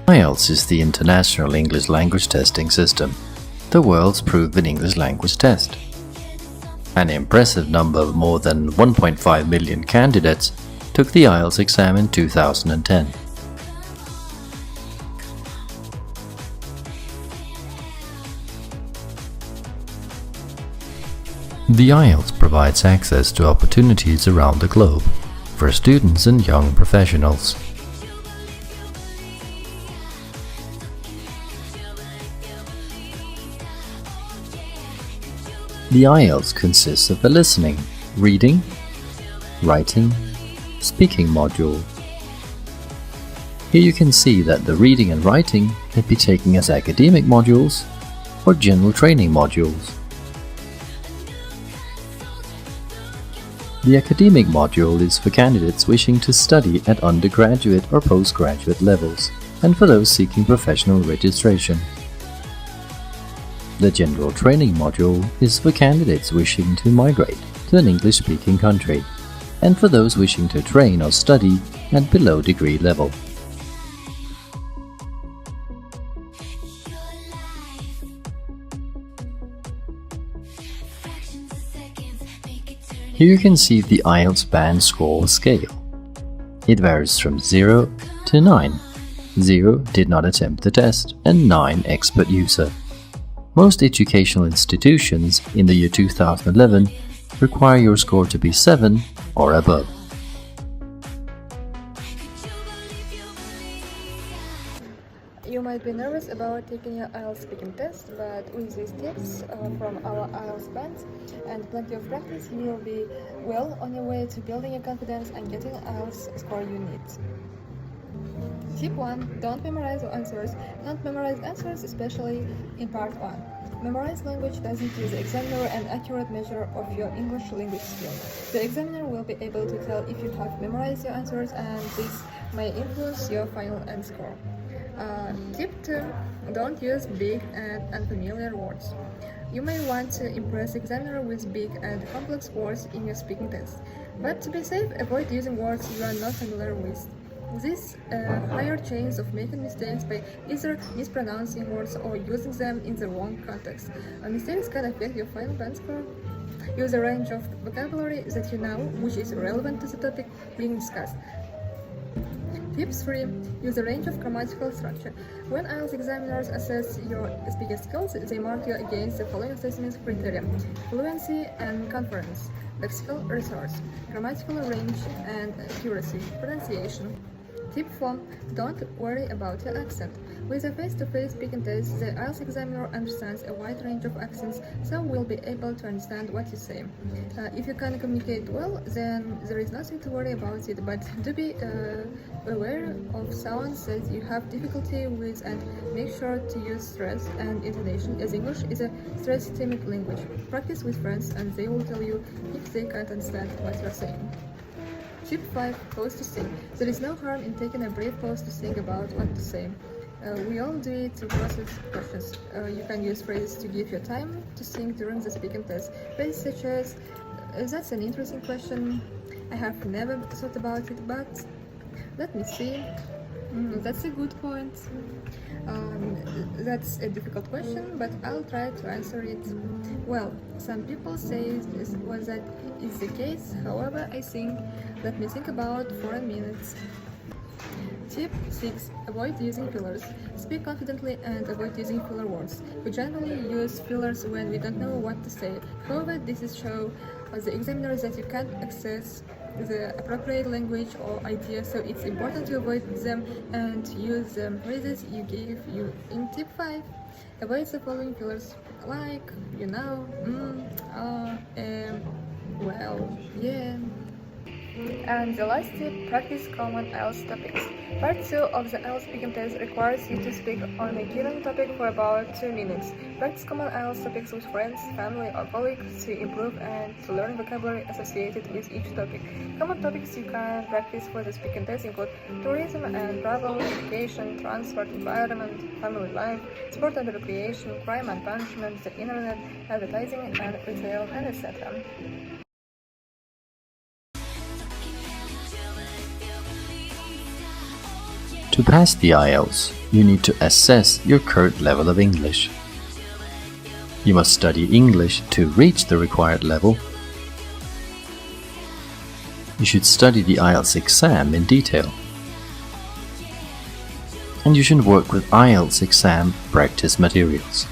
IELTS is the International English Language Testing System, the world's proven English language test. An impressive number of more than 1.5 million candidates took the IELTS exam in 2010. The IELTS provides access to opportunities around the globe for students and young professionals. The IELTS consists of a listening, reading, writing, speaking module. Here you can see that the reading and writing can be taken as academic modules or general training modules. The academic module is for candidates wishing to study at undergraduate or postgraduate levels, and for those seeking professional registration. The general training module is for candidates wishing to migrate to an English-speaking country, and for those wishing to train or study at below degree level. Here you can see the IELTS band score scale. It varies from 0 to 9. 0 did not attempt the test and 9 expert user. Most educational institutions in the year 2011 require your score to be 7 or above. You might be nervous about taking your IELTS speaking test, but with these tips from our IELTS band and plenty of practice, you will be well on your way to building your confidence and getting IELTS score you need. Tip 1. Don't memorize your answers. Don't memorize answers, especially in part 1. Memorized language doesn't give the examiner an accurate measure of your English language skill. The examiner will be able to tell if you have memorized your answers, and this may influence your final end score. Tip 2. Don't use big and unfamiliar words. You may want to impress the examiner with big and complex words in your speaking test, but to be safe, avoid using words you are not familiar with. This higher chance of making mistakes by either mispronouncing words or using them in the wrong context. Mistakes can affect your final band score. Use a range of vocabulary that you know, which is relevant to the topic being discussed. Tips 3. Use a range of grammatical structure. When IELTS examiners assess your speaking skills, they mark you against the following assessment criteria: fluency and conference, lexical resource, grammatical range, and accuracy, pronunciation. Tip 4. Don't worry about your accent. With a face-to-face speaking test, the IELTS examiner understands a wide range of accents, so will be able to understand what you say. If you can communicate well, then there is nothing to worry about it, but do be aware of sounds that you have difficulty with and make sure to use stress and intonation, as English is a stress-systemic language. Practice with friends and they will tell you if they can't understand what you're saying. Tip 5. Pause to sing. There is no harm in taking a brief pause to think about what to say. We all do it to process questions. You can use phrases to give you time to think during the speaking test. Phrases such as, "That's an interesting question. I have never thought about it, but let me see. That's a good point. That's a difficult question, but I'll try to answer it." Well, some people say that is the case, however, I think, let me think about for a minute. Tip 6. Avoid using fillers. Speak confidently and avoid using filler words. We generally use fillers when we don't know what to say. However, this is show the examiner that you can't access the appropriate language or idea, so it's important to avoid them and use the phrases you gave you in tip 5. Avoid the following fillers like, you know, well, yeah. And the last tip, practice common IELTS topics. Part 2 of the IELTS speaking test requires you to speak on a given topic for about 2 minutes. Practice common IELTS topics with friends, family, or colleagues to improve and to learn vocabulary associated with each topic. Common topics you can practice for the speaking test include tourism and travel, education, transport, environment, family life, sport and recreation, crime and punishment, the internet, advertising and retail, and etc. To pass the IELTS, you need to assess your current level of English. You must study English to reach the required level. You should study the IELTS exam in detail. And you should work with IELTS exam practice materials.